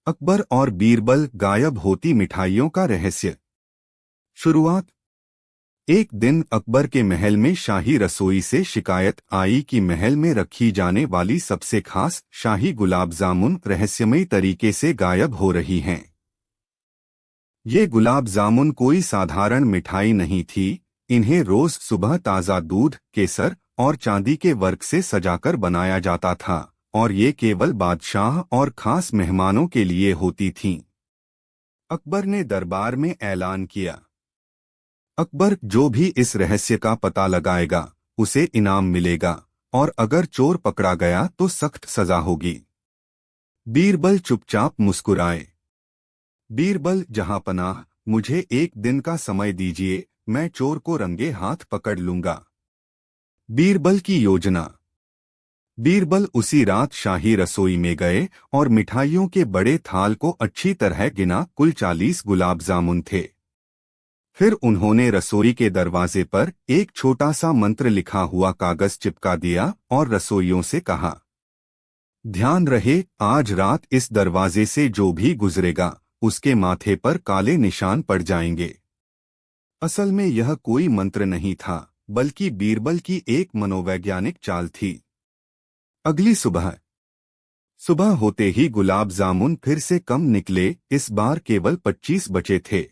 अकबर और बीरबल गायब होती मिठाइयों का रहस्य। शुरुआत। एक दिन अकबर के महल में शाही रसोई से शिकायत आई कि महल में रखी जाने वाली सबसे खास शाही गुलाब जामुन रहस्यमयी तरीके से गायब हो रही हैं। ये गुलाब जामुन कोई साधारण मिठाई नहीं थी। इन्हें रोज सुबह ताज़ा दूध, केसर और चांदी के वर्क से सजाकर बनाया जाता था और ये केवल बादशाह और खास मेहमानों के लिए होती थीं। अकबर ने दरबार में ऐलान किया, अकबर, जो भी इस रहस्य का पता लगाएगा उसे इनाम मिलेगा और अगर चोर पकड़ा गया तो सख्त सजा होगी। बीरबल चुपचाप मुस्कुराए। बीरबल जहांपनाह, मुझे एक दिन का समय दीजिए, मैं चोर को रंगे हाथ पकड़ लूंगा। बीरबल की योजना। बीरबल उसी रात शाही रसोई में गए और मिठाइयों के बड़े थाल को अच्छी तरह गिना। कुल 40 गुलाब जामुन थे। फिर उन्होंने रसोई के दरवाजे पर एक छोटा सा मंत्र लिखा हुआ कागज चिपका दिया और रसोइयों से कहा, ध्यान रहे, आज रात इस दरवाजे से जो भी गुजरेगा उसके माथे पर काले निशान पड़ जाएंगे। असल में यह कोई मंत्र नहीं था, बल्कि बीरबल की एक मनोवैज्ञानिक चाल थी। अगली सुबह सुबह होते ही गुलाब जामुन फिर से कम निकले। इस बार केवल 25 बचे थे।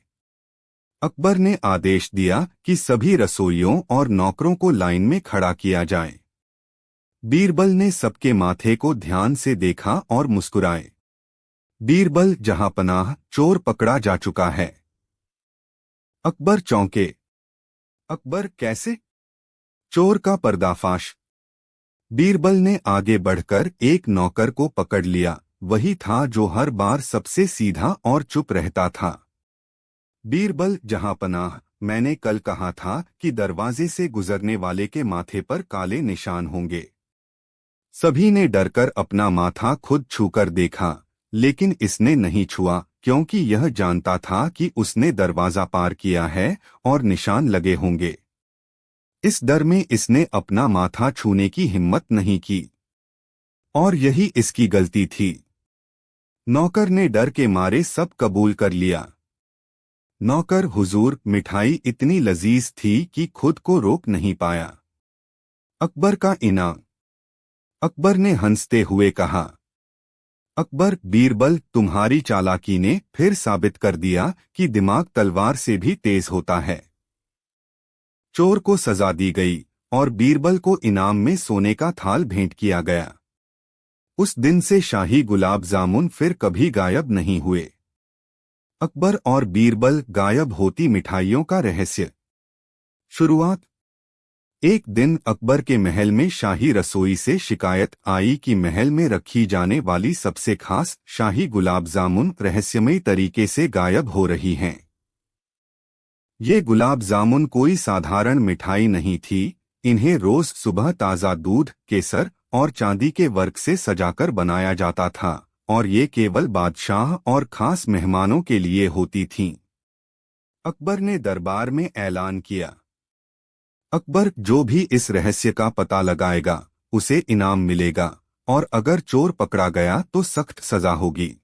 अकबर ने आदेश दिया कि सभी रसोइयों और नौकरों को लाइन में खड़ा किया जाए। बीरबल ने सबके माथे को ध्यान से देखा और मुस्कुराए। बीरबल जहांपनाह, चोर पकड़ा जा चुका है। अकबर चौंके। अकबर, कैसे? चोर का पर्दाफाश। बीरबल ने आगे बढ़कर एक नौकर को पकड़ लिया। वही था जो हर बार सबसे सीधा और चुप रहता था। बीरबल जहांपनाह, मैंने कल कहा था कि दरवाजे से गुजरने वाले के माथे पर काले निशान होंगे। सभी ने डरकर अपना माथा खुद छूकर देखा, लेकिन इसने नहीं छुआ क्योंकि यह जानता था कि उसने दरवाजा पार किया है और निशान लगे होंगे। इस डर में इसने अपना माथा छूने की हिम्मत नहीं की और यही इसकी गलती थी। नौकर ने डर के मारे सब कबूल कर लिया। नौकर, हुजूर, मिठाई इतनी लजीज थी कि खुद को रोक नहीं पाया। अकबर का इनाम। अकबर ने हंसते हुए कहा, अकबर, बीरबल, तुम्हारी चालाकी ने फिर साबित कर दिया कि दिमाग तलवार से भी तेज होता है। चोर को सजा दी गई और बीरबल को इनाम में सोने का थाल भेंट किया गया। उस दिन से शाही गुलाब जामुन फिर कभी गायब नहीं हुए। अकबर और बीरबल गायब होती मिठाइयों का रहस्य। शुरुआत। एक दिन अकबर के महल में शाही रसोई से शिकायत आई कि महल में रखी जाने वाली सबसे खास शाही गुलाब जामुन रहस्यमयी तरीके से गायब हो रही हैं। ये गुलाब जामुन कोई साधारण मिठाई नहीं थी। इन्हें रोज सुबह ताज़ा दूध, केसर और चांदी के वर्क से सजाकर बनाया जाता था और ये केवल बादशाह और खास मेहमानों के लिए होती थीं। अकबर ने दरबार में ऐलान किया, अकबर, जो भी इस रहस्य का पता लगाएगा उसे इनाम मिलेगा और अगर चोर पकड़ा गया तो सख्त सजा होगी।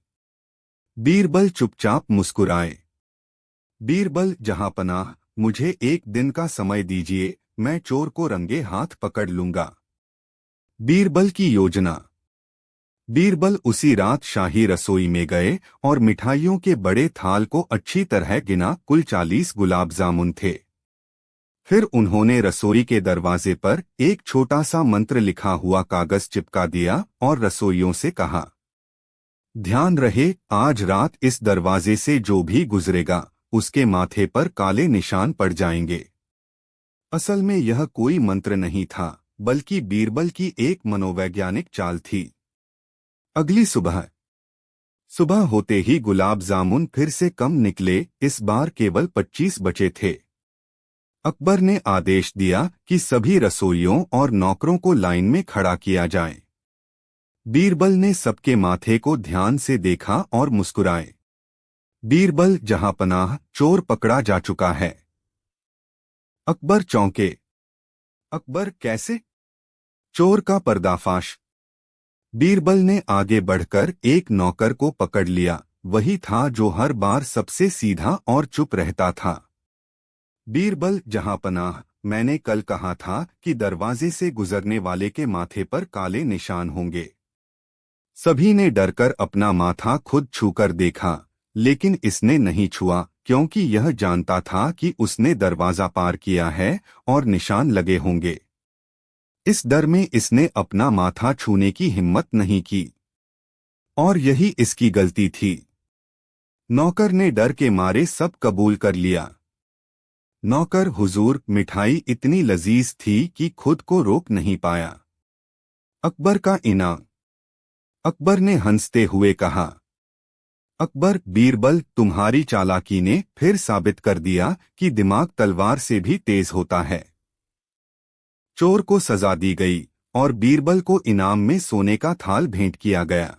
बीरबल चुपचाप मुस्कुराए। बीरबल जहांपनाह, मुझे एक दिन का समय दीजिए, मैं चोर को रंगे हाथ पकड़ लूंगा। बीरबल की योजना। बीरबल उसी रात शाही रसोई में गए और मिठाइयों के बड़े थाल को अच्छी तरह गिना। कुल 40 गुलाब जामुन थे। फिर उन्होंने रसोई के दरवाजे पर एक छोटा सा मंत्र लिखा हुआ कागज चिपका दिया और रसोइयों से कहा, ध्यान रहे, आज रात इस दरवाजे से जो भी गुजरेगा उसके माथे पर काले निशान पड़ जाएंगे। असल में यह कोई मंत्र नहीं था, बल्कि बीरबल की एक मनोवैज्ञानिक चाल थी। अगली सुबह होते ही गुलाब जामुन फिर से कम निकले। इस बार केवल 25 बचे थे। अकबर ने आदेश दिया कि सभी रसोइयों और नौकरों को लाइन में खड़ा किया जाए। बीरबल ने सबके माथे को ध्यान से देखा और मुस्कुराए। बीरबल जहांपनाह, चोर पकड़ा जा चुका है। अकबर चौंके। अकबर, कैसे? चोर का पर्दाफाश। बीरबल ने आगे बढ़कर एक नौकर को पकड़ लिया। वही था जो हर बार सबसे सीधा और चुप रहता था। बीरबल जहांपनाह, मैंने कल कहा था कि दरवाजे से गुजरने वाले के माथे पर काले निशान होंगे। सभी ने डरकर अपना माथा खुद छूकर देखा, लेकिन इसने नहीं छुआ, क्योंकि यह जानता था कि उसने दरवाजा पार किया है और निशान लगे होंगे। इस डर में इसने अपना माथा छूने की हिम्मत नहीं की, और यही इसकी गलती थी। नौकर ने डर के मारे सब कबूल कर लिया। नौकर, हुजूर, मिठाई इतनी लजीज थी कि खुद को रोक नहीं पाया। अकबर का इनाम। अकबर ने हंसते हुए कहा। अकबर, बीरबल, तुम्हारी चालाकी ने फिर साबित कर दिया कि दिमाग तलवार से भी तेज होता है। चोर को सजा दी गई और बीरबल को इनाम में सोने का थाल भेंट किया गया।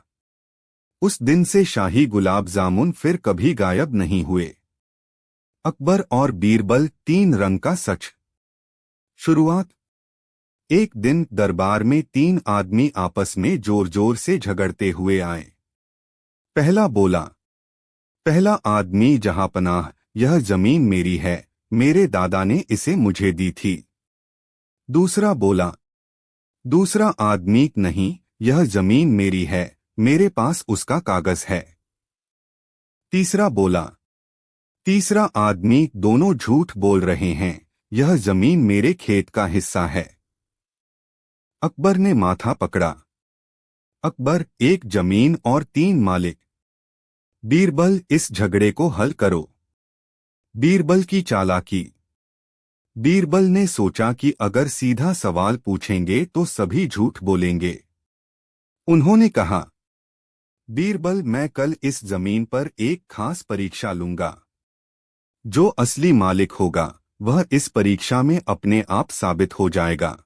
उस दिन से शाही गुलाब जामुन फिर कभी गायब नहीं हुए। अकबर और बीरबल, 3 रंग का सच। शुरुआत। एक दिन दरबार में 3 आदमी आपस में जोर जोर से झगड़ते हुए आए। पहला बोला। पहला आदमी, जहांपनाह, यह जमीन मेरी है, मेरे दादा ने इसे मुझे दी थी। दूसरा बोला। दूसरा आदमी, नहीं, यह जमीन मेरी है, मेरे पास उसका कागज है। तीसरा बोला। तीसरा आदमी, दोनों झूठ बोल रहे हैं, यह जमीन मेरे खेत का हिस्सा है। अकबर ने माथा पकड़ा। अकबर, 1 जमीन और 3 मालिक। बीरबल, इस झगड़े को हल करो। बीरबल की चालाकी। बीरबल ने सोचा कि अगर सीधा सवाल पूछेंगे तो सभी झूठ बोलेंगे। उन्होंने कहा, बीरबल, मैं कल इस जमीन पर एक खास परीक्षा लूंगा। जो असली मालिक होगा वह इस परीक्षा में अपने आप साबित हो जाएगा।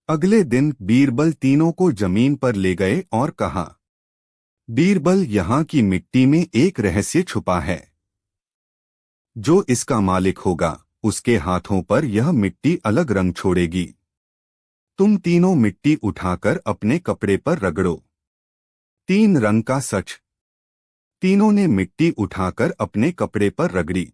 अगले दिन बीरबल तीनों को जमीन पर ले गए और कहा, बीरबल, यहाँ की मिट्टी में एक रहस्य छुपा है। जो इसका मालिक होगा उसके हाथों पर यह मिट्टी अलग रंग छोड़ेगी। तुम तीनों मिट्टी उठाकर अपने कपड़े पर रगड़ो। 3 रंग का सच। तीनों ने मिट्टी उठाकर अपने कपड़े पर रगड़ी।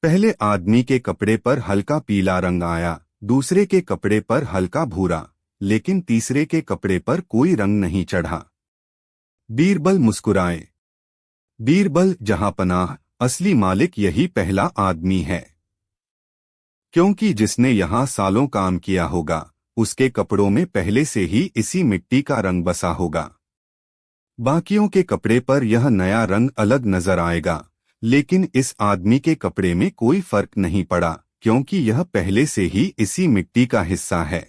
पहले आदमी के कपड़े पर हल्का पीला रंग आया, दूसरे के कपड़े पर हल्का भूरा, लेकिन तीसरे के कपड़े पर कोई रंग नहीं चढ़ा। बीरबल मुस्कुराए। बीरबल, जहांपनाह, असली मालिक यही पहला आदमी है, क्योंकि जिसने यहां सालों काम किया होगा उसके कपड़ों में पहले से ही इसी मिट्टी का रंग बसा होगा। बाकियों के कपड़े पर यह नया रंग अलग नजर आएगा, लेकिन इस आदमी के कपड़े में कोई फर्क नहीं पड़ा, क्योंकि यह पहले से ही इसी मिट्टी का हिस्सा है।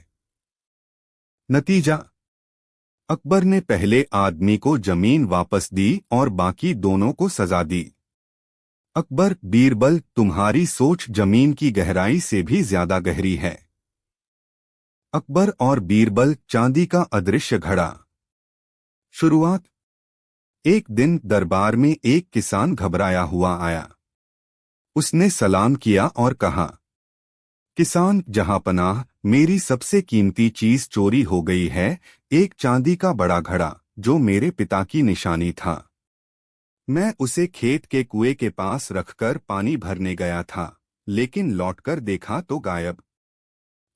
नतीजा। अकबर ने पहले आदमी को जमीन वापस दी और बाकी दोनों को सजा दी। अकबर, बीरबल, तुम्हारी सोच जमीन की गहराई से भी ज्यादा गहरी है। अकबर और बीरबल, चांदी का अदृश्य घड़ा। शुरुआत। एक दिन दरबार में एक किसान घबराया हुआ आया। उसने सलाम किया और कहा, किसान, जहांपनाह, मेरी सबसे कीमती चीज चोरी हो गई है, एक चांदी का बड़ा घड़ा जो मेरे पिता की निशानी था। मैं उसे खेत के कुएं के पास रखकर पानी भरने गया था, लेकिन लौटकर देखा तो गायब।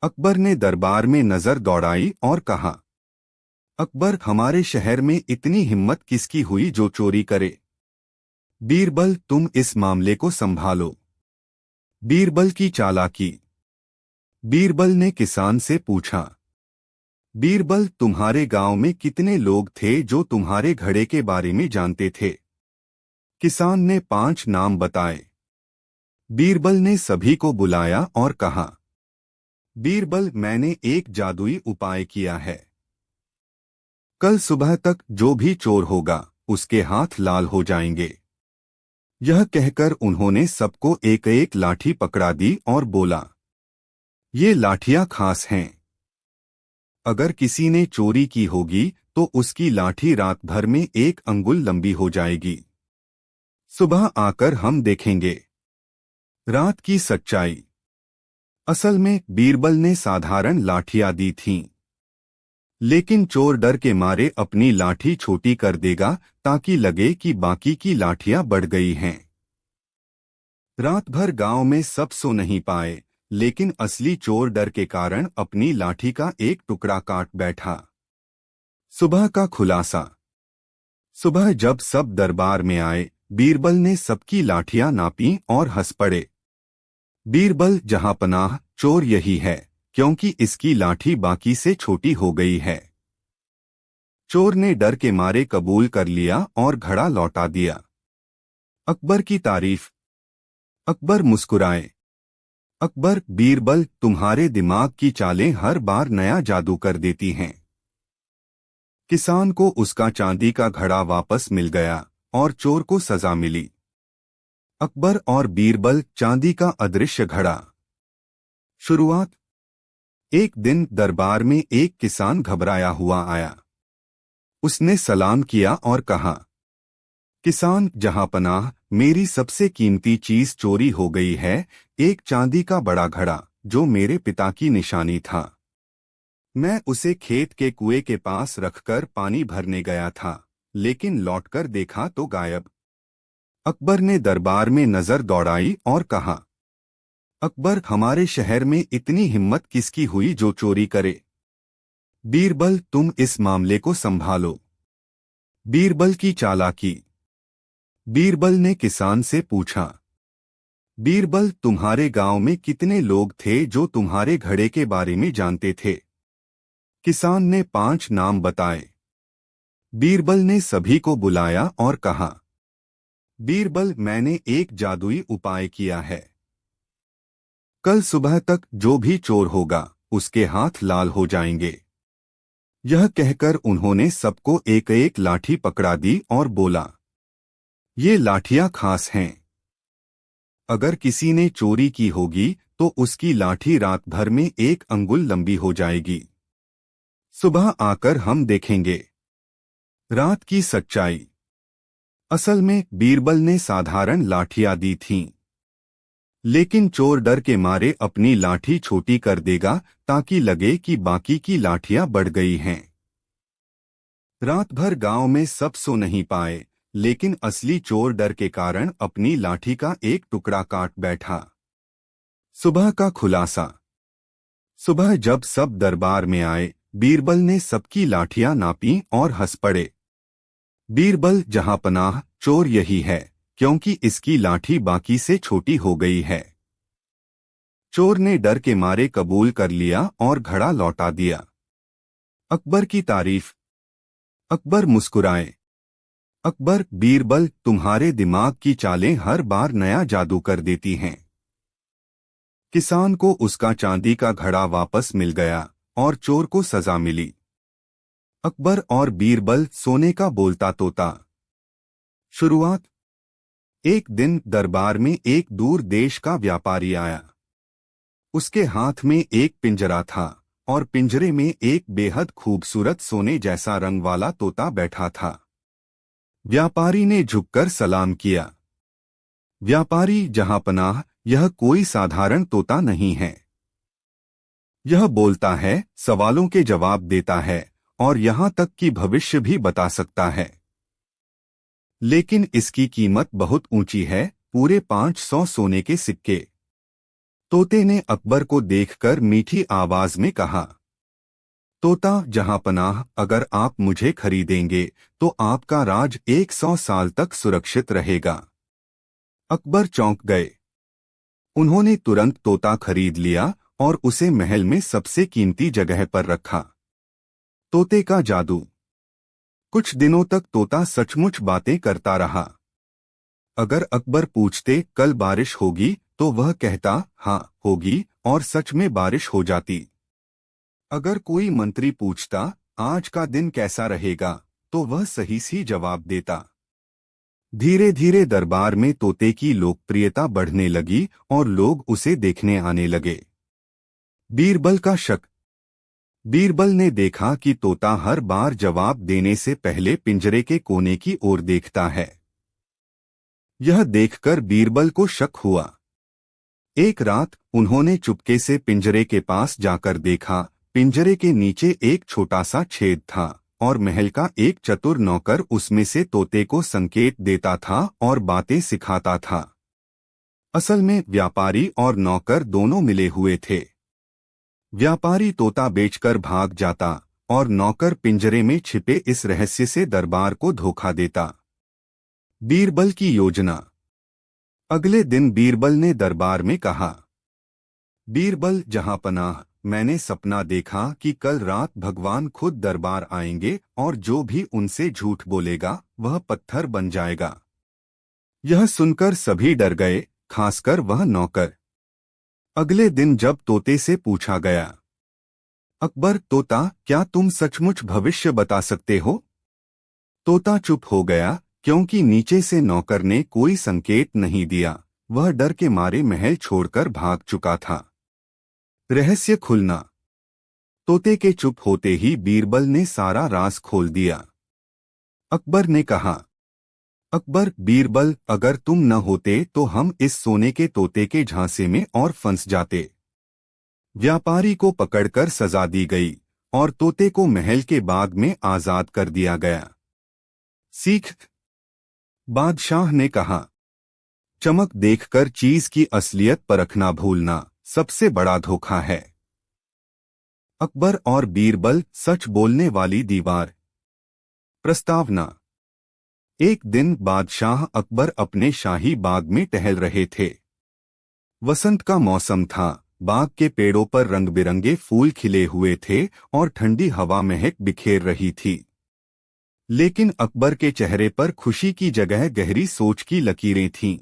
अकबर ने दरबार में नजर दौड़ाई और कहा, अकबर, हमारे शहर में इतनी हिम्मत किसकी हुई जो चोरी करे? बीरबल, तुम इस मामले को संभालो। बीरबल की चालाकी। बीरबल ने किसान से पूछा, बीरबल, तुम्हारे गांव में कितने लोग थे जो तुम्हारे घड़े के बारे में जानते थे? किसान ने 5 नाम बताए। बीरबल ने सभी को बुलाया और कहा, बीरबल, मैंने एक जादुई उपाय किया है। कल सुबह तक जो भी चोर होगा उसके हाथ लाल हो जाएंगे। यह कहकर उन्होंने सबको एक एक लाठी पकड़ा दी और बोला, ये लाठियां खास हैं। अगर किसी ने चोरी की होगी तो उसकी लाठी रात भर में 1 अंगुल लंबी हो जाएगी। सुबह आकर हम देखेंगे। रात की सच्चाई। असल में बीरबल ने साधारण लाठियां दी थीं, लेकिन चोर डर के मारे अपनी लाठी छोटी कर देगा ताकि लगे कि बाकी की लाठियां बढ़ गई हैं। रात भर गांव में सब सो नहीं पाए, लेकिन असली चोर डर के कारण अपनी लाठी का एक टुकड़ा काट बैठा। सुबह का खुलासा। सुबह जब सब दरबार में आए, बीरबल ने सबकी लाठियां नापी और हंस पड़े। बीरबल जहांपनाह, चोर यही है, क्योंकि इसकी लाठी बाकी से छोटी हो गई है। चोर ने डर के मारे कबूल कर लिया और घड़ा लौटा दिया। अकबर की तारीफ। अकबर मुस्कुराए। अकबर, बीरबल, तुम्हारे दिमाग की चालें हर बार नया जादू कर देती हैं। किसान को उसका चांदी का घड़ा वापस मिल गया और चोर को सजा मिली। अकबर और बीरबल, चांदी का अदृश्य घड़ा। शुरुआत। एक दिन दरबार में एक किसान घबराया हुआ आया। उसने सलाम किया और कहा, किसान जहांपनाह, मेरी सबसे कीमती चीज चोरी हो गई है, एक चांदी का बड़ा घड़ा जो मेरे पिता की निशानी था। मैं उसे खेत के कुएं के पास रखकर पानी भरने गया था, लेकिन लौटकर देखा तो गायब। अकबर ने दरबार में नजर दौड़ाई और कहा, अकबर, हमारे शहर में इतनी हिम्मत किसकी हुई जो चोरी करे? बीरबल, तुम इस मामले को संभालो। बीरबल की चालाकी। बीरबल ने किसान से पूछा, बीरबल, तुम्हारे गांव में कितने लोग थे जो तुम्हारे घड़े के बारे में जानते थे? किसान ने 5 नाम बताए। बीरबल ने सभी को बुलाया और कहा, बीरबल, मैंने एक जादुई उपाय किया है। कल सुबह तक जो भी चोर होगा उसके हाथ लाल हो जाएंगे। यह कहकर उन्होंने सबको एक एक लाठी पकड़ा दी और बोला, ये लाठियां खास हैं। अगर किसी ने चोरी की होगी तो उसकी लाठी रात भर में 1 अंगुल लंबी हो जाएगी। सुबह आकर हम देखेंगे। रात की सच्चाई। असल में बीरबल ने साधारण लाठियां दी थीं, लेकिन चोर डर के मारे अपनी लाठी छोटी कर देगा ताकि लगे कि बाकी की लाठियां बढ़ गई हैं। रात भर गांव में सब सो नहीं पाए, लेकिन असली चोर डर के कारण अपनी लाठी का एक टुकड़ा काट बैठा। सुबह का खुलासा। सुबह जब सब दरबार में आए, बीरबल ने सबकी लाठियां नापी और हंस पड़े। बीरबल जहांपनाह, चोर यही है, क्योंकि इसकी लाठी बाकी से छोटी हो गई है। चोर ने डर के मारे कबूल कर लिया और घड़ा लौटा दिया। अकबर की तारीफ। अकबर मुस्कुराए। अकबर, बीरबल, तुम्हारे दिमाग की चालें हर बार नया जादू कर देती हैं। किसान को उसका चांदी का घड़ा वापस मिल गया और चोर को सजा मिली। अकबर और बीरबल, सोने का बोलता तोता। शुरुआत। एक दिन दरबार में एक दूर देश का व्यापारी आया। उसके हाथ में एक पिंजरा था और पिंजरे में एक बेहद खूबसूरत सोने जैसा रंग वाला तोता बैठा था। व्यापारी ने झुककर सलाम किया। व्यापारी जहांपनाह, यह कोई साधारण तोता नहीं है। यह बोलता है, सवालों के जवाब देता है और यहां तक कि भविष्य भी बता सकता है। लेकिन इसकी कीमत बहुत ऊंची है, पूरे 500 सोने के सिक्के। तोते ने अकबर को देखकर मीठी आवाज में कहा, तोता जहांपनाह, अगर आप मुझे खरीदेंगे तो आपका राज 100 साल तक सुरक्षित रहेगा। अकबर चौंक गए। उन्होंने तुरंत तोता खरीद लिया और उसे महल में सबसे कीमती जगह पर रखा। तोते का जादू। कुछ दिनों तक तोता सचमुच बातें करता रहा। अगर अकबर पूछते कल बारिश होगी तो वह कहता हाँ होगी, और सच में बारिश हो जाती। अगर कोई मंत्री पूछता आज का दिन कैसा रहेगा तो वह सही सी जवाब देता। धीरे धीरे दरबार में तोते की लोकप्रियता बढ़ने लगी और लोग उसे देखने आने लगे। बीरबल का शक। बीरबल ने देखा कि तोता हर बार जवाब देने से पहले पिंजरे के कोने की ओर देखता है। यह देखकर बीरबल को शक हुआ। एक रात उन्होंने चुपके से पिंजरे के पास जाकर देखा पिंजरे के नीचे एक छोटा सा छेद था और महल का एक चतुर नौकर उसमें से तोते को संकेत देता था और बातें सिखाता था। असल में व्यापारी और नौकर दोनों मिले हुए थे। व्यापारी तोता बेचकर भाग जाता और नौकर पिंजरे में छिपे इस रहस्य से दरबार को धोखा देता। बीरबल की योजना। अगले दिन बीरबल ने दरबार में कहा, बीरबल जहांपनाह, मैंने सपना देखा कि कल रात भगवान खुद दरबार आएंगे और जो भी उनसे झूठ बोलेगा वह पत्थर बन जाएगा। यह सुनकर सभी डर गए, खासकर वह नौकर। अगले दिन जब तोते से पूछा गया, अकबर तोता, क्या तुम सचमुच भविष्य बता सकते हो? तोता चुप हो गया, क्योंकि नीचे से नौकर ने कोई संकेत नहीं दिया। वह डर के मारे महल छोड़कर भाग चुका था। रहस्य खुलना। तोते के चुप होते ही बीरबल ने सारा राज खोल दिया। अकबर ने कहा, अकबर बीरबल, अगर तुम न होते तो हम इस सोने के तोते के झांसे में और फंस जाते। व्यापारी को पकड़कर सजा दी गई और तोते को महल के बाग में आजाद कर दिया गया। सीख। बादशाह ने कहा, चमक देखकर चीज की असलियत परखना भूलना सबसे बड़ा धोखा है। अकबर और बीरबल, सच बोलने वाली दीवार। प्रस्तावना। एक दिन बादशाह अकबर अपने शाही बाग में टहल रहे थे। वसंत का मौसम था। बाग के पेड़ों पर रंग बिरंगे फूल खिले हुए थे और ठंडी हवा महक बिखेर रही थी। लेकिन अकबर के चेहरे पर खुशी की जगह गहरी सोच की लकीरें थीं।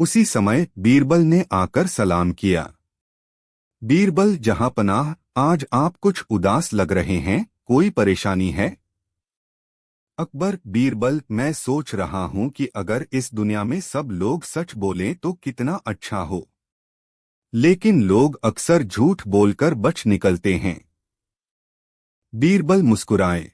उसी समय बीरबल ने आकर सलाम किया। बीरबल जहांपनाह, आज आप कुछ उदास लग रहे हैं, कोई परेशानी है? अकबर, बीरबल, मैं सोच रहा हूं कि अगर इस दुनिया में सब लोग सच बोलें तो कितना अच्छा हो। लेकिन लोग अक्सर झूठ बोलकर बच निकलते हैं। बीरबल मुस्कुराए।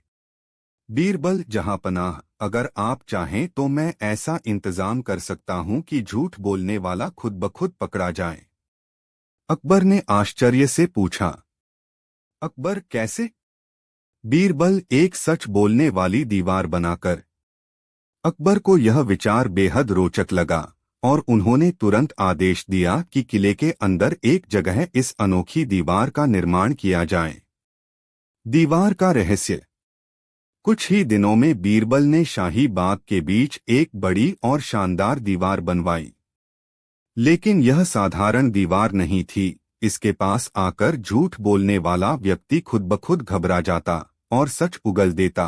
बीरबल जहांपनाह, अगर आप चाहें तो मैं ऐसा इंतजाम कर सकता हूं कि झूठ बोलने वाला खुद ब खुद पकड़ा जाए। अकबर ने आश्चर्य से पूछा, अकबर कैसे? बीरबल, एक सच बोलने वाली दीवार बनाकर। अकबर को यह विचार बेहद रोचक लगा और उन्होंने तुरंत आदेश दिया कि किले के अंदर एक जगह इस अनोखी दीवार का निर्माण किया जाए। दीवार का रहस्य। कुछ ही दिनों में बीरबल ने शाही बाग के बीच एक बड़ी और शानदार दीवार बनवाई। लेकिन यह साधारण दीवार नहीं थी। इसके पास आकर झूठ बोलने वाला व्यक्ति खुद ब खुद घबरा जाता और सच उगल देता।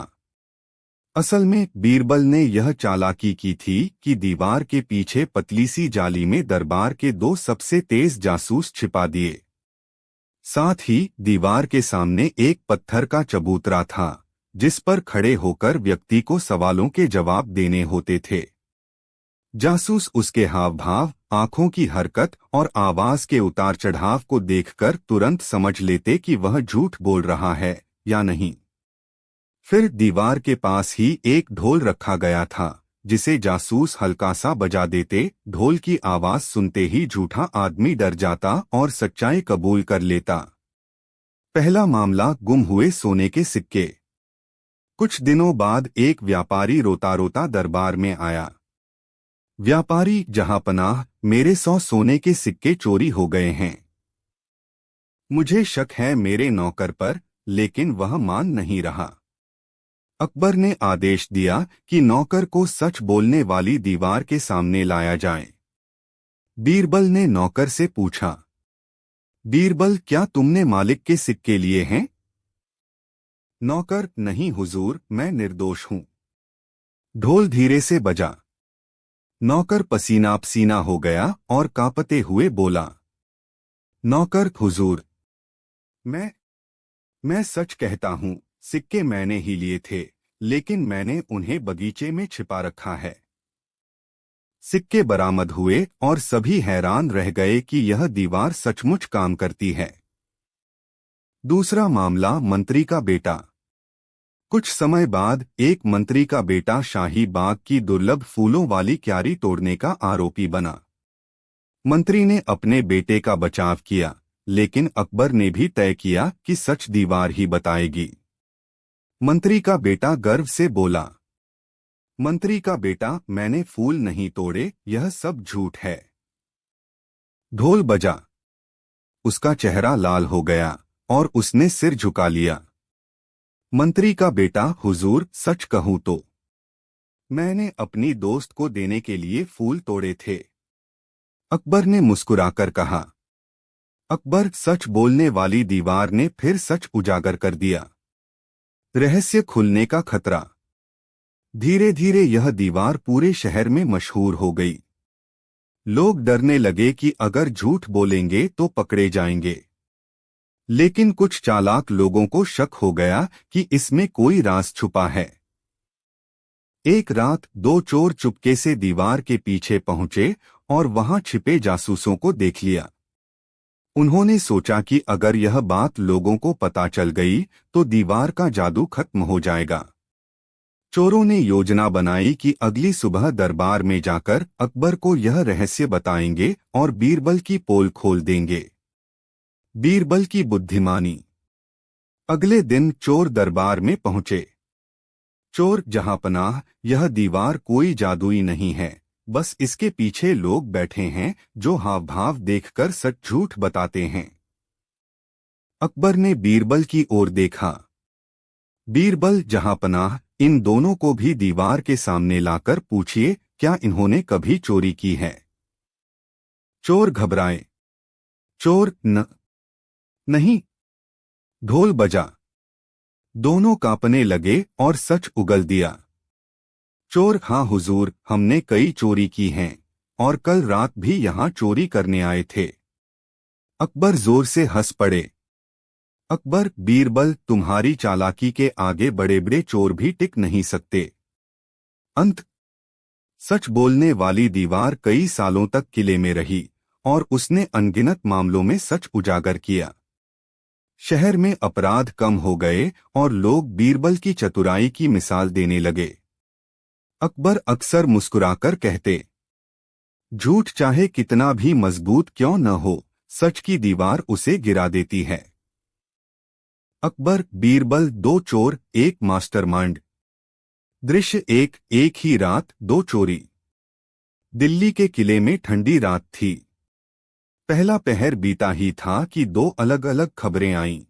असल में बीरबल ने यह चालाकी की थी कि दीवार के पीछे पतली सी जाली में दरबार के दो सबसे तेज जासूस छिपा दिए। साथ ही दीवार के सामने एक पत्थर का चबूतरा था जिस पर खड़े होकर व्यक्ति को सवालों के जवाब देने होते थे। जासूस उसके हाव भाव, आंखों की हरकत और आवाज के उतार चढ़ाव को देखकर तुरंत समझ लेते कि वह झूठ बोल रहा है या नहीं। फिर दीवार के पास ही एक ढोल रखा गया था जिसे जासूस हल्का सा बजा देते। ढोल की आवाज सुनते ही झूठा आदमी डर जाता और सच्चाई कबूल कर लेता। पहला मामला, गुम हुए सोने के सिक्के। कुछ दिनों बाद एक व्यापारी रोता रोता दरबार में आया। व्यापारी जहांपनाह, मेरे 100 सोने के सिक्के चोरी हो गए हैं। मुझे शक है मेरे नौकर पर, लेकिन वह मान नहीं रहा। अकबर ने आदेश दिया कि नौकर को सच बोलने वाली दीवार के सामने लाया जाए। बीरबल ने नौकर से पूछा, बीरबल, क्या तुमने मालिक के सिक्के लिए हैं? नौकर, नहीं हुजूर, मैं निर्दोष हूं। ढोल धीरे से बजा। नौकर पसीना पसीना हो गया और कांपते हुए बोला, नौकर, हुजूर, मैं सच कहता हूं, सिक्के मैंने ही लिए थे, लेकिन मैंने उन्हें बगीचे में छिपा रखा है। सिक्के बरामद हुए और सभी हैरान रह गए कि यह दीवार सचमुच काम करती है। दूसरा मामला, मंत्री का बेटा। कुछ समय बाद एक मंत्री का बेटा शाही बाग की दुर्लभ फूलों वाली क्यारी तोड़ने का आरोपी बना। मंत्री ने अपने बेटे का बचाव किया, लेकिन अकबर ने भी तय किया कि सच दीवार ही बताएगी। मंत्री का बेटा गर्व से बोला, मंत्री का बेटा, मैंने फूल नहीं तोड़े, यह सब झूठ है। ढोल बजा। उसका चेहरा लाल हो गया और उसने सिर झुका लिया। मंत्री का बेटा, हुजूर, सच कहूं तो मैंने अपनी दोस्त को देने के लिए फूल तोड़े थे। अकबर ने मुस्कुराकर कहा। अकबर, सच बोलने वाली दीवार ने फिर सच उजागर कर दिया। रहस्य खुलने का खतरा। धीरे धीरे यह दीवार पूरे शहर में मशहूर हो गई। लोग डरने लगे कि अगर झूठ बोलेंगे तो पकड़े जाएंगे। लेकिन कुछ चालाक लोगों को शक हो गया कि इसमें कोई राज छुपा है। एक रात दो चोर चुपके से दीवार के पीछे पहुंचे और वहां छिपे जासूसों को देख लिया। उन्होंने सोचा कि अगर यह बात लोगों को पता चल गई तो दीवार का जादू खत्म हो जाएगा। चोरों ने योजना बनाई कि अगली सुबह दरबार में जाकर अकबर को यह रहस्य बताएंगे और बीरबल की पोल खोल देंगे। बीरबल की बुद्धिमानी। अगले दिन चोर दरबार में पहुंचे। चोर जहांपनाह, यह दीवार कोई जादुई नहीं है, बस इसके पीछे लोग बैठे हैं जो हाव भाव देखकर सच झूठ बताते हैं। अकबर ने बीरबल की ओर देखा। बीरबल, जहांपनाह, इन दोनों को भी दीवार के सामने लाकर पूछिए, क्या इन्होंने कभी चोरी की है। चोर घबराए। चोर, नहीं। ढोल बजा। दोनों कांपने लगे और सच उगल दिया। चोर, हाँ हुजूर, हमने कई चोरी की हैं और कल रात भी यहाँ चोरी करने आए थे। अकबर जोर से हंस पड़े। अकबर, बीरबल, तुम्हारी चालाकी के आगे बड़े बड़े चोर भी टिक नहीं सकते। अंत। सच बोलने वाली दीवार कई सालों तक किले में रही और उसने अनगिनत मामलों में सच उजागर किया। शहर में अपराध कम हो गए और लोग बीरबल की चतुराई की मिसाल देने लगे। अकबर अक्सर मुस्कुराकर कहते, झूठ चाहे कितना भी मजबूत क्यों न हो, सच की दीवार उसे गिरा देती है। अकबर, बीरबल, दो चोर, एक मास्टरमाइंड। दृश्य एक। एक ही रात दो चोरी। दिल्ली के किले में ठंडी रात थी। पहला पहर बीता ही था कि दो अलग अलग खबरें आईं।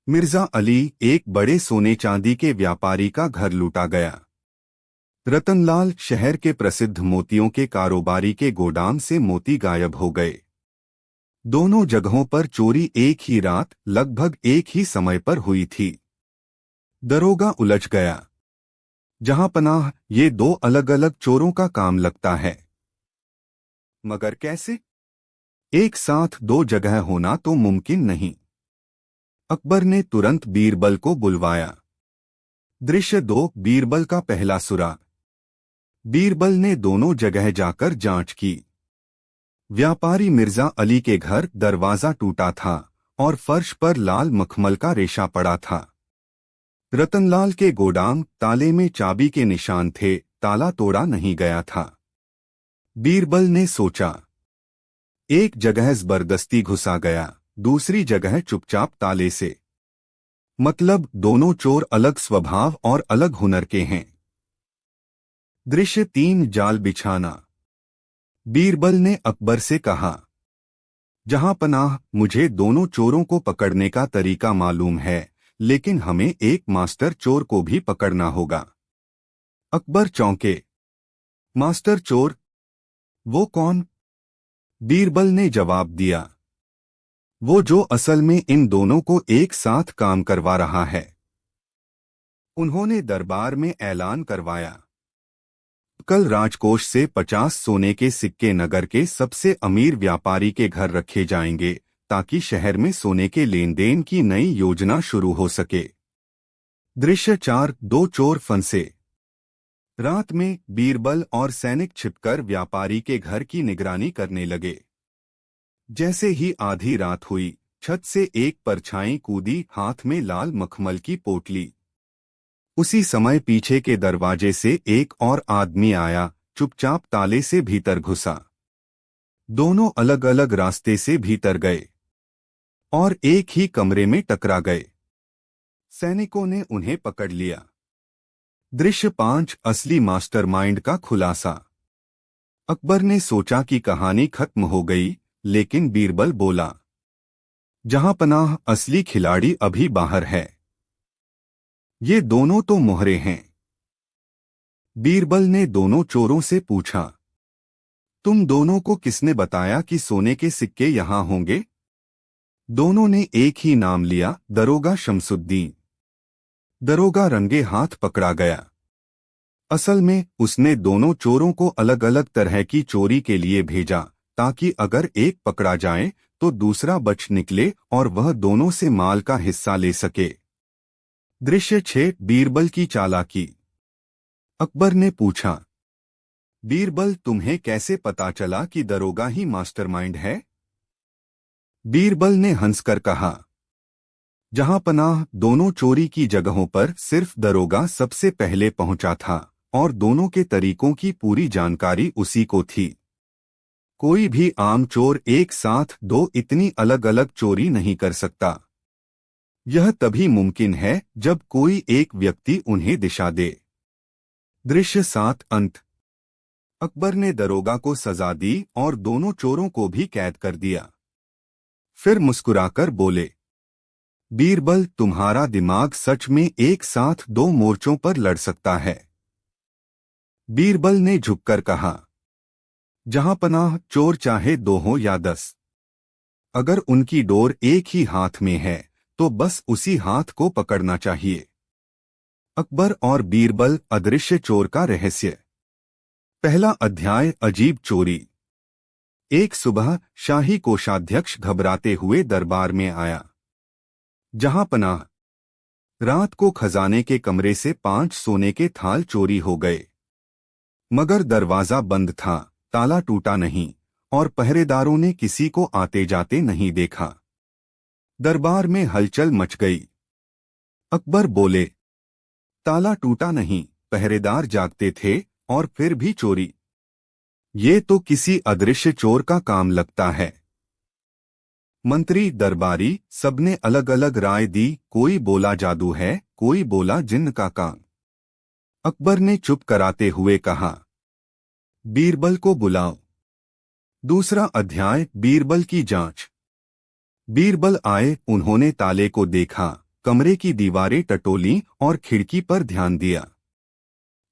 मिर्जा अली, एक बड़े सोने चांदी के व्यापारी का घर लूटा गया। रतनलाल, शहर के प्रसिद्ध मोतियों के कारोबारी के गोदाम से मोती गायब हो गए। दोनों जगहों पर चोरी एक ही रात लगभग एक ही समय पर हुई थी। दरोगा उलझ गया। जहांपनाह, ये दो अलग अलग चोरों का काम लगता है, मगर कैसे? एक साथ दो जगह होना तो मुमकिन नहीं। अकबर ने तुरंत बीरबल को बुलवाया। दृश्य दो। बीरबल का पहला सुराग। बीरबल ने दोनों जगह जाकर जांच की। व्यापारी मिर्जा अली के घर दरवाजा टूटा था और फर्श पर लाल मखमल का रेशा पड़ा था। रतनलाल के गोदाम ताले में चाबी के निशान थे, ताला तोड़ा नहीं गया था। बीरबल ने सोचा, एक जगह जबरदस्ती घुसा गया, दूसरी जगह चुपचाप ताले से। मतलब दोनों चोर अलग स्वभाव और अलग हुनर के हैं। दृश्य तीन। जाल बिछाना। बीरबल ने अकबर से कहा, जहांपनाह, मुझे दोनों चोरों को पकड़ने का तरीका मालूम है, लेकिन हमें एक मास्टर चोर को भी पकड़ना होगा। अकबर चौंके। मास्टर चोर? वो कौन? बीरबल ने जवाब दिया, वो जो असल में इन दोनों को एक साथ काम करवा रहा है। उन्होंने दरबार में ऐलान करवाया, कल राजकोष से 50 सोने के सिक्के नगर के सबसे अमीर व्यापारी के घर रखे जाएंगे, ताकि शहर में सोने के लेन देन की नई योजना शुरू हो सके। दृश्य 4। दो चोर फंसे। रात में बीरबल और सैनिक छिपकर व्यापारी के घर की निगरानी करने लगे। जैसे ही आधी रात हुई, छत से एक परछाई कूदी, हाथ में लाल मखमल की पोटली। उसी समय पीछे के दरवाजे से एक और आदमी आया, चुपचाप ताले से भीतर घुसा। दोनों अलग अलग रास्ते से भीतर गए। और एक ही कमरे में टकरा गए। सैनिकों ने उन्हें पकड़ लिया। दृश्य 5 असली मास्टरमाइंड का खुलासा। अकबर ने सोचा कि कहानी खत्म हो गई, लेकिन बीरबल बोला, जहांपनाह, असली खिलाड़ी अभी बाहर है। ये दोनों तो मोहरे हैं। बीरबल ने दोनों चोरों से पूछा, तुम दोनों को किसने बताया कि सोने के सिक्के यहां होंगे? दोनों ने एक ही नाम लिया, दरोगा शमसुद्दीन। दरोगा रंगे हाथ पकड़ा गया। असल में उसने दोनों चोरों को अलग अलग तरह की चोरी के लिए भेजा, ताकि अगर एक पकड़ा जाए तो दूसरा बच निकले और वह दोनों से माल का हिस्सा ले सके। दृश्य 6 बीरबल की चालाकी। अकबर ने पूछा, बीरबल, तुम्हें कैसे पता चला कि दरोगा ही मास्टरमाइंड है? बीरबल ने हंसकर कहा, जहांपनाह, दोनों चोरी की जगहों पर सिर्फ दरोगा सबसे पहले पहुंचा था और दोनों के तरीकों की पूरी जानकारी उसी को थी। कोई भी आम चोर एक साथ दो इतनी अलग अलग चोरी नहीं कर सकता। यह तभी मुमकिन है जब कोई एक व्यक्ति उन्हें दिशा दे। दृश्य 7 अंत। अकबर ने दरोगा को सजा दी और दोनों चोरों को भी कैद कर दिया। फिर मुस्कुराकर बोले, बीरबल, तुम्हारा दिमाग सच में एक साथ दो मोर्चों पर लड़ सकता है। बीरबल ने झुककर कहा, जहांपनाह, चोर चाहे 2 हो या 10, अगर उनकी डोर एक ही हाथ में है तो बस उसी हाथ को पकड़ना चाहिए। अकबर और बीरबल, अदृश्य चोर का रहस्य। पहला अध्याय, अजीब चोरी। एक सुबह शाही कोषाध्यक्ष घबराते हुए दरबार में आया। जहांपनाह, रात को खजाने के कमरे से 5 सोने के थाल चोरी हो गए, मगर दरवाजा बंद था, ताला टूटा नहीं और पहरेदारों ने किसी को आते जाते नहीं देखा। दरबार में हलचल मच गई। अकबर बोले, ताला टूटा नहीं, पहरेदार जागते थे और फिर भी चोरी। ये तो किसी अदृश्य चोर का काम लगता है। मंत्री, दरबारी सबने अलग अलग राय दी। कोई बोला जादू है, कोई बोला जिन्न का काम। अकबर ने चुप कराते हुए कहा, बीरबल को बुलाओ। दूसरा अध्याय, बीरबल की जांच। बीरबल आए। उन्होंने ताले को देखा, कमरे की दीवारें टटोली और खिड़की पर ध्यान दिया।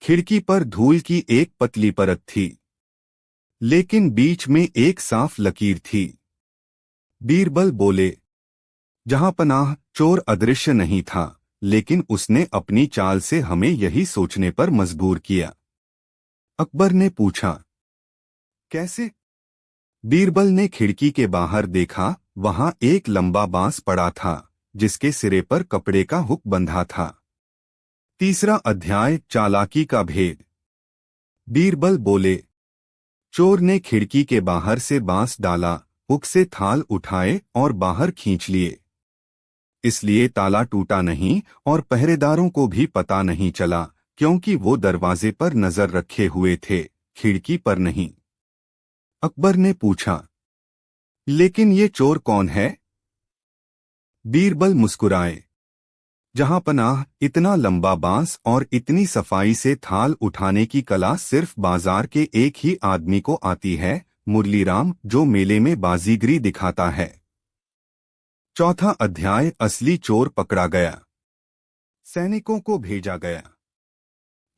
खिड़की पर धूल की एक पतली परत थी, लेकिन बीच में एक साफ लकीर थी। बीरबल बोले, जहांपनाह, चोर अदृश्य नहीं था, लेकिन उसने अपनी चाल से हमें यही सोचने पर मजबूर किया। अकबर ने पूछा, कैसे? बीरबल ने खिड़की के बाहर देखा। वहां एक लंबा बांस पड़ा था, जिसके सिरे पर कपड़े का हुक बंधा था। तीसरा अध्याय, चालाकी का भेद। बीरबल बोले, चोर ने खिड़की के बाहर से बांस डाला, हुक से थाल उठाए और बाहर खींच लिए। इसलिए ताला टूटा नहीं और पहरेदारों को भी पता नहीं चला, क्योंकि वो दरवाजे पर नजर रखे हुए थे, खिड़की पर नहीं। अकबर ने पूछा, लेकिन ये चोर कौन है? बीरबल मुस्कुराए, जहांपनाह, इतना लंबा बांस और इतनी सफाई से थाल उठाने की कला सिर्फ बाजार के एक ही आदमी को आती है, मुरलीराम, जो मेले में बाजीगरी दिखाता है। चौथा अध्याय, असली चोर पकड़ा गया। सैनिकों को भेजा गया।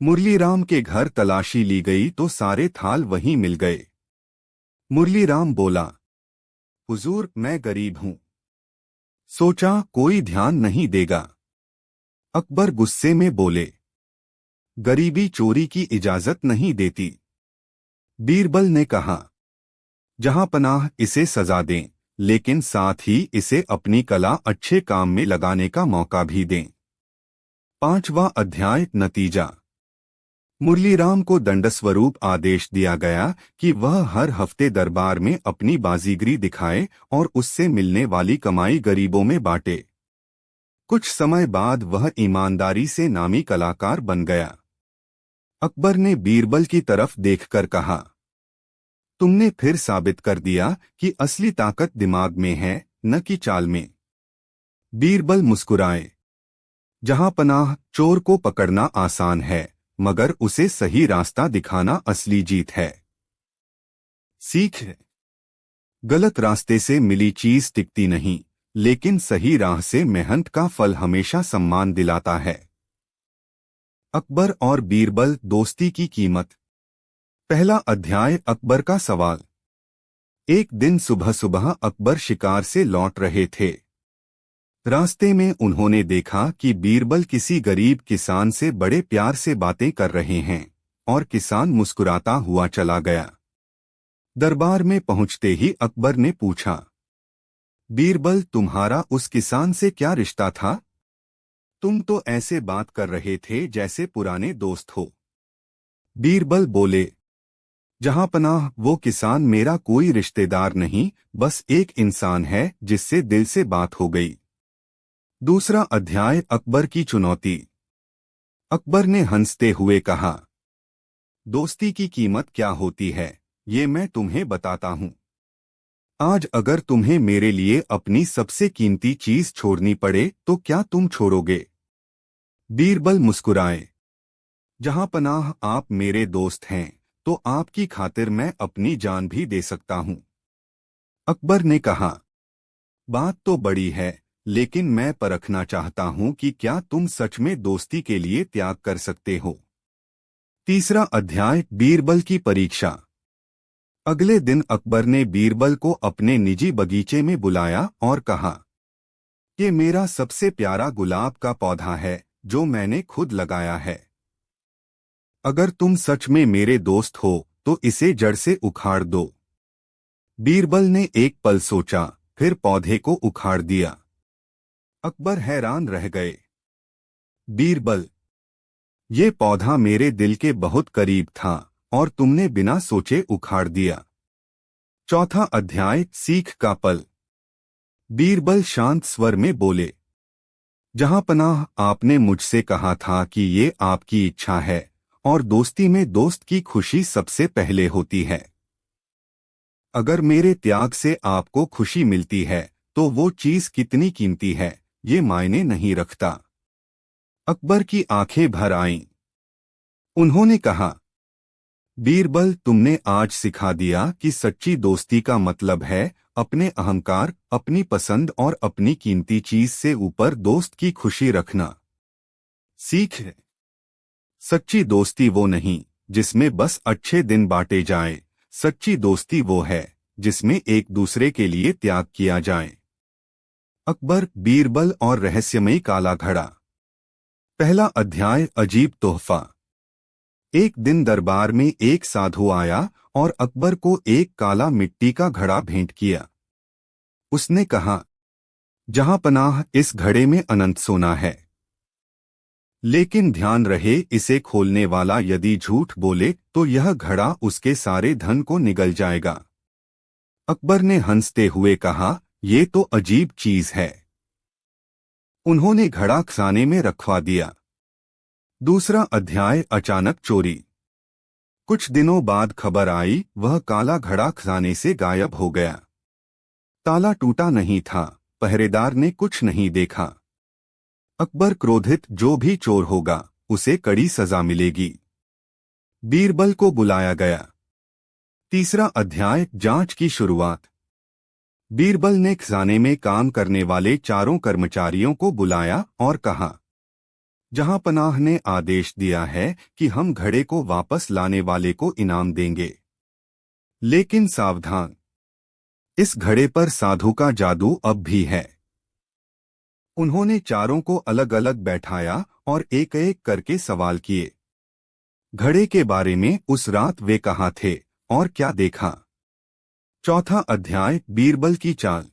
मुरलीराम के घर तलाशी ली गई तो सारे थाल वहीं मिल गए। मुरलीराम बोला, हुजूर, मैं गरीब हूं। सोचा कोई ध्यान नहीं देगा। अकबर गुस्से में बोले, गरीबी चोरी की इजाजत नहीं देती। बीरबल ने कहा, जहांपनाह, इसे सजा दें, लेकिन साथ ही इसे अपनी कला अच्छे काम में लगाने का मौका भी दें। पांचवा अध्याय, नतीजा। मुरलीराम को दंडस्वरूप आदेश दिया गया कि वह हर हफ्ते दरबार में अपनी बाजीगरी दिखाए और उससे मिलने वाली कमाई गरीबों में बांटे। कुछ समय बाद वह ईमानदारी से नामी कलाकार बन गया। अकबर ने बीरबल की तरफ देखकर कहा, तुमने फिर साबित कर दिया कि असली ताकत दिमाग में है, न कि चाल में। बीरबल मुस्कुराए। जहां पनाह, चोर को पकड़ना आसान है, मगर उसे सही रास्ता दिखाना असली जीत है। सीख है, गलत रास्ते से मिली चीज टिकती नहीं, लेकिन सही राह से मेहनत का फल हमेशा सम्मान दिलाता है। अकबर और बीरबल, दोस्ती की कीमत। पहला अध्याय, अकबर का सवाल। एक दिन सुबह सुबह अकबर शिकार से लौट रहे थे। रास्ते में उन्होंने देखा कि बीरबल किसी गरीब किसान से बड़े प्यार से बातें कर रहे हैं, और किसान मुस्कुराता हुआ चला गया। दरबार में पहुंचते ही अकबर ने पूछा, बीरबल, तुम्हारा उस किसान से क्या रिश्ता था? तुम तो ऐसे बात कर रहे थे जैसे पुराने दोस्त हो। बीरबल बोले, जहां पनाह, वो किसान मेरा कोई रिश्तेदार नहीं, बस एक इंसान है जिससे दिल से बात हो गई। दूसरा अध्याय, अकबर की चुनौती। अकबर ने हंसते हुए कहा, दोस्ती की कीमत क्या होती है, ये मैं तुम्हें बताता हूं। आज अगर तुम्हें मेरे लिए अपनी सबसे कीमती चीज छोड़नी पड़े तो क्या तुम छोड़ोगे? बीरबल मुस्कुराए। जहां पनाह, आप मेरे दोस्त हैं, तो आपकी खातिर मैं अपनी जान भी दे सकता हूं। अकबर ने कहा, बात तो बड़ी है, लेकिन मैं परखना चाहता हूं कि क्या तुम सच में दोस्ती के लिए त्याग कर सकते हो। तीसरा अध्याय, बीरबल की परीक्षा। अगले दिन अकबर ने बीरबल को अपने निजी बगीचे में बुलाया और कहा, ये मेरा सबसे प्यारा गुलाब का पौधा है जो मैंने खुद लगाया है। अगर तुम सच में मेरे दोस्त हो तो इसे जड़ से उखाड़ दो। बीरबल ने एक पल सोचा, फिर पौधे को उखाड़ दिया। अकबर हैरान रह गए। बीरबल, ये पौधा मेरे दिल के बहुत करीब था और तुमने बिना सोचे उखाड़ दिया। चौथा अध्याय, सीख का पल। बीरबल शांत स्वर में बोले, जहां पनाह, आपने मुझसे कहा था कि ये आपकी इच्छा है, और दोस्ती में दोस्त की खुशी सबसे पहले होती है। अगर मेरे त्याग से आपको खुशी मिलती है तो वो चीज कितनी कीमती है, ये मायने नहीं रखता। अकबर की आंखें भर आईं। उन्होंने कहा, बीरबल, तुमने आज सिखा दिया कि सच्ची दोस्ती का मतलब है अपने अहंकार, अपनी पसंद और अपनी कीमती चीज से ऊपर दोस्त की खुशी रखना। सीख है, सच्ची दोस्ती वो नहीं जिसमें बस अच्छे दिन बांटे जाएं, सच्ची दोस्ती वो है जिसमें एक दूसरे के लिए त्याग किया जाए। अकबर, बीरबल और रहस्यमयी काला घड़ा। पहला अध्याय, अजीब तोहफा। एक दिन दरबार में एक साधु आया और अकबर को एक काला मिट्टी का घड़ा भेंट किया। उसने कहा, जहां पनाह, इस घड़े में अनंत सोना है, लेकिन ध्यान रहे, इसे खोलने वाला यदि झूठ बोले तो यह घड़ा उसके सारे धन को निगल जाएगा। अकबर ने हंसते हुए कहा, ये तो अजीब चीज है। उन्होंने घड़ा खजाने में रखवा दिया। दूसरा अध्याय, अचानक चोरी। कुछ दिनों बाद खबर आई, वह काला घड़ा खजाने से गायब हो गया। ताला टूटा नहीं था, पहरेदार ने कुछ नहीं देखा। अकबर क्रोधित, जो भी चोर होगा उसे कड़ी सजा मिलेगी। बीरबल को बुलाया गया। तीसरा अध्याय, जांच की शुरुआत। बीरबल ने खजाने में काम करने वाले चारों कर्मचारियों को बुलाया और कहा, जहां पनाह ने आदेश दिया है कि हम घड़े को वापस लाने वाले को इनाम देंगे। लेकिन सावधान, इस घड़े पर साधु का जादू अब भी है। उन्होंने चारों को अलग अलग बैठाया और एक एक करके सवाल किए। घड़े के बारे में उस रात वे कहाँ थे और क्या देखा। चौथा अध्याय, बीरबल की चाल।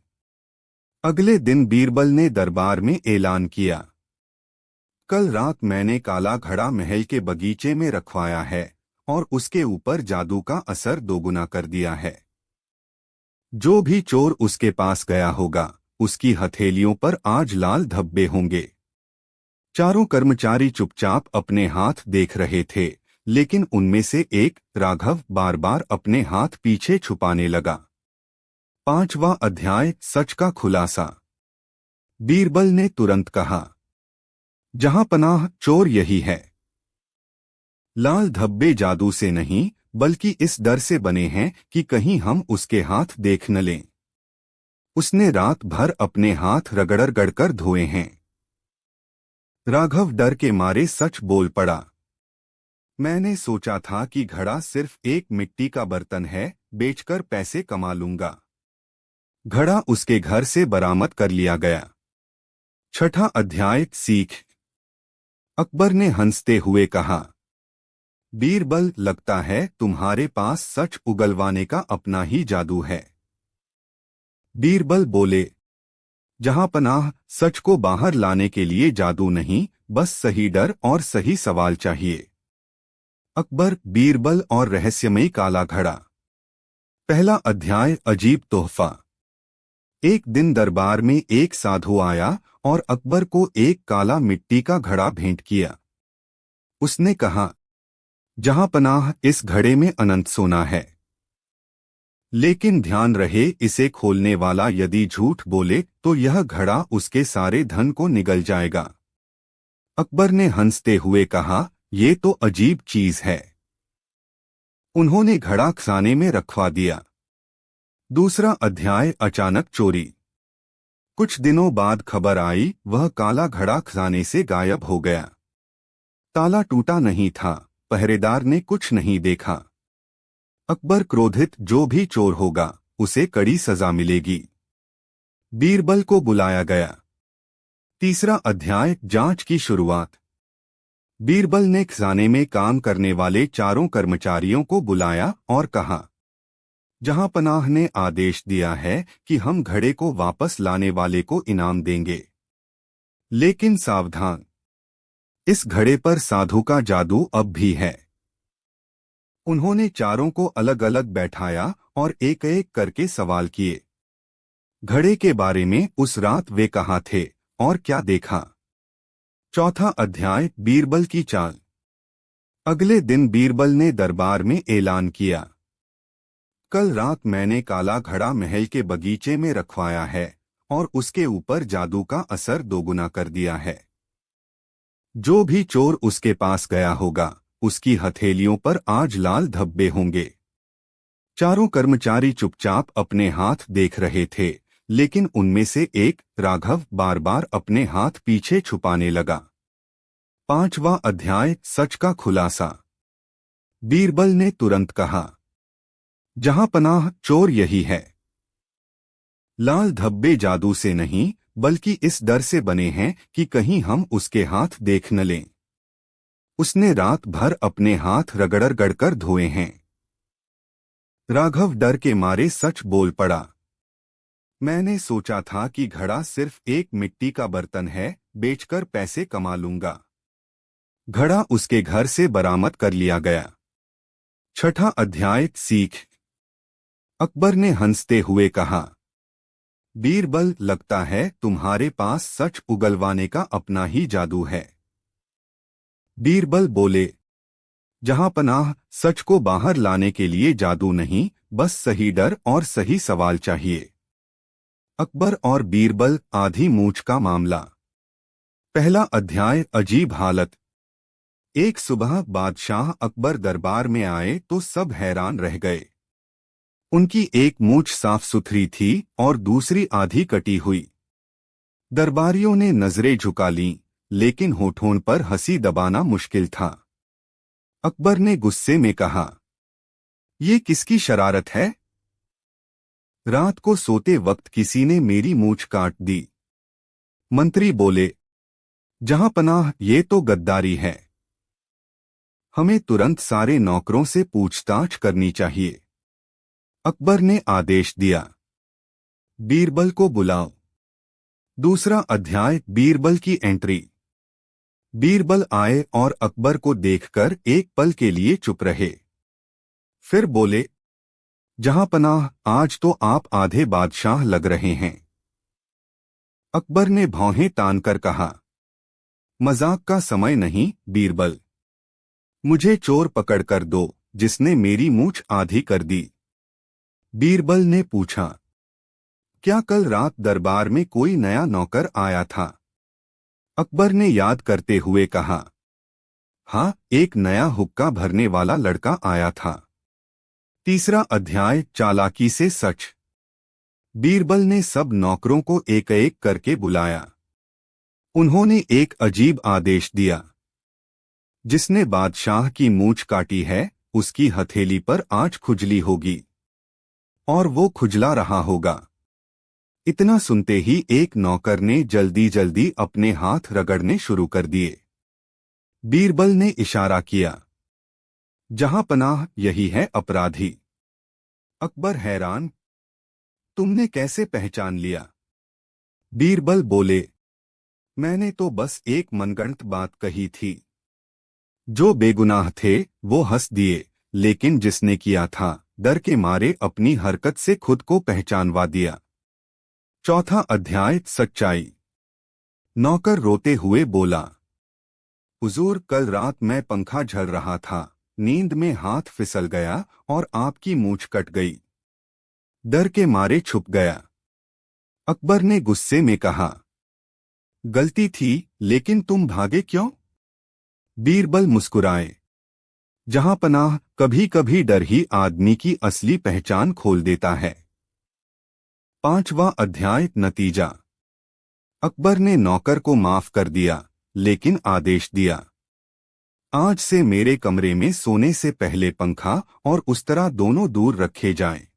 अगले दिन बीरबल ने दरबार में ऐलान किया, कल रात मैंने काला घड़ा महल के बगीचे में रखवाया है और उसके ऊपर जादू का असर दोगुना कर दिया है। जो भी चोर उसके पास गया होगा उसकी हथेलियों पर आज लाल धब्बे होंगे। चारों कर्मचारी चुपचाप अपने हाथ देख रहे थे, लेकिन उनमें से एक, राघव, बार बार अपने हाथ पीछे छुपाने लगा। पांचवा अध्याय, सच का खुलासा। बीरबल ने तुरंत कहा, जहां पनाह चोर यही है। लाल धब्बे जादू से नहीं बल्कि इस डर से बने हैं कि कहीं हम उसके हाथ देख न लें। उसने रात भर अपने हाथ रगड़ गड़कर धोए हैं। राघव डर के मारे सच बोल पड़ा, मैंने सोचा था कि घड़ा सिर्फ एक मिट्टी का बर्तन है, बेचकर पैसे कमा लूंगा। घड़ा उसके घर से बरामद कर लिया गया। छठा अध्याय सीख। अकबर ने हंसते हुए कहा, बीरबल, लगता है तुम्हारे पास सच उगलवाने का अपना ही जादू है। बीरबल बोले, जहां पनाह, सच को बाहर लाने के लिए जादू नहीं, बस सही डर और सही सवाल चाहिए। अकबर, बीरबल और रहस्यमयी काला घड़ा। पहला अध्याय अजीब तोहफा। एक दिन दरबार में एक साधु आया और अकबर को एक काला मिट्टी का घड़ा भेंट किया। उसने कहा, जहां पनाह, इस घड़े में अनंत सोना है। लेकिन ध्यान रहे, इसे खोलने वाला यदि झूठ बोले तो यह घड़ा उसके सारे धन को निगल जाएगा। अकबर ने हंसते हुए कहा, ये तो अजीब चीज है। उन्होंने घड़ा खजाने में रखवा दिया। दूसरा अध्याय अचानक चोरी। कुछ दिनों बाद खबर आई, वह काला घड़ा खजाने से गायब हो गया। ताला टूटा नहीं था, पहरेदार ने कुछ नहीं देखा। अकबर क्रोधित, जो भी चोर होगा उसे कड़ी सजा मिलेगी। बीरबल को बुलाया गया। तीसरा अध्याय जांच की शुरुआत। बीरबल ने खजाने में काम करने वाले चारों कर्मचारियों को बुलाया और कहा, जहां पनाह ने आदेश दिया है कि हम घड़े को वापस लाने वाले को इनाम देंगे। लेकिन सावधान, इस घड़े पर साधु का जादू अब भी है। उन्होंने चारों को अलग अलग बैठाया और एक एक करके सवाल किए। घड़े के बारे में उस रात वे कहाँ थे और क्या देखा। चौथा अध्याय बीरबल की चाल। अगले दिन बीरबल ने दरबार में ऐलान किया, कल रात मैंने काला घड़ा महल के बगीचे में रखवाया है और उसके ऊपर जादू का असर दोगुना कर दिया है। जो भी चोर उसके पास गया होगा उसकी हथेलियों पर आज लाल धब्बे होंगे। चारों कर्मचारी चुपचाप अपने हाथ देख रहे थे, लेकिन उनमें से एक, राघव, बार बार अपने हाथ पीछे छुपाने लगा। पांचवा अध्याय सच का खुलासा। बीरबल ने तुरंत कहा, जहां पनाह, चोर यही है। लाल धब्बे जादू से नहीं बल्कि इस डर से बने हैं कि कहीं हम उसके हाथ देख न लें। उसने रात भर अपने हाथ रगड़ गड़कर धोए हैं। राघव डर के मारे सच बोल पड़ा, मैंने सोचा था कि घड़ा सिर्फ एक मिट्टी का बर्तन है, बेचकर पैसे कमा लूंगा। घड़ा उसके घर से बरामद कर लिया गया। छठा अध्याय सीख। अकबर ने हंसते हुए कहा, बीरबल, लगता है तुम्हारे पास सच उगलवाने का अपना ही जादू है। बीरबल बोले, जहां पनाह, सच को बाहर लाने के लिए जादू नहीं, बस सही डर और सही सवाल चाहिए। अकबर और बीरबल, आधी मूंछ का मामला। पहला अध्याय अजीब हालत। एक सुबह बादशाह अकबर दरबार में आए तो सब हैरान रह गए। उनकी एक मूंछ साफ सुथरी थी और दूसरी आधी कटी हुई। दरबारियों ने नजरें झुका लीं, लेकिन होठों पर हंसी दबाना मुश्किल था। अकबर ने गुस्से में कहा, ये किसकी शरारत है? रात को सोते वक्त किसी ने मेरी मूंछ काट दी। मंत्री बोले, जहां पनाह, ये तो गद्दारी है। हमें तुरंत सारे नौकरों से पूछताछ करनी चाहिए। अकबर ने आदेश दिया, बीरबल को बुलाओ। दूसरा अध्याय बीरबल की एंट्री। बीरबल आए और अकबर को देखकर एक पल के लिए चुप रहे। फिर बोले, जहां पनाह, आज तो आप आधे बादशाह लग रहे हैं। अकबर ने भौहें तानकर कहा, मजाक का समय नहीं बीरबल। मुझे चोर पकड़ कर दो जिसने मेरी मूंछ आधी कर दी। बीरबल ने पूछा, क्या कल रात दरबार में कोई नया नौकर आया था? अकबर ने याद करते हुए कहा, हाँ, एक नया हुक्का भरने वाला लड़का आया था। तीसरा अध्याय, चालाकी से सच। बीरबल ने सब नौकरों को एक एक करके बुलाया। उन्होंने एक अजीब आदेश दिया, जिसने बादशाह की मूंछ काटी है, उसकी हथेली पर आज खुजली होगी और वो खुजला रहा होगा। इतना सुनते ही एक नौकर ने जल्दी जल्दी अपने हाथ रगड़ने शुरू कर दिए। बीरबल ने इशारा किया, जहां पनाह यही है अपराधी। अकबर हैरान, तुमने कैसे पहचान लिया? बीरबल बोले, मैंने तो बस एक मनगढ़ंत बात कही थी। जो बेगुनाह थे वो हंस दिए, लेकिन जिसने किया था डर के मारे अपनी हरकत से खुद को पहचानवा दिया। चौथा अध्याय, सच्चाई। नौकर रोते हुए बोला, हुजूर, कल रात मैं पंखा झल रहा था, नींद में हाथ फिसल गया और आपकी मूंछ कट गई। डर के मारे छुप गया। अकबर ने गुस्से में कहा, गलती थी, लेकिन तुम भागे क्यों? बीरबल मुस्कुराए, जहां पनाह, कभी कभी डर ही आदमी की असली पहचान खोल देता है। पांचवा अध्याय, नतीजा। अकबर ने नौकर को माफ कर दिया, लेकिन आदेश दिया, आज से मेरे कमरे में सोने से पहले पंखा और उस्तरा दोनों दूर रखे जाएं।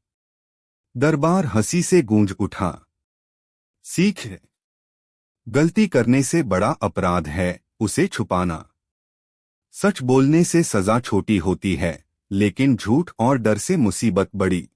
दरबार हंसी से गूंज उठा। सीख, गलती करने से बड़ा अपराध है उसे छुपाना। सच बोलने से सजा छोटी होती है, लेकिन झूठ और डर से मुसीबत बड़ी।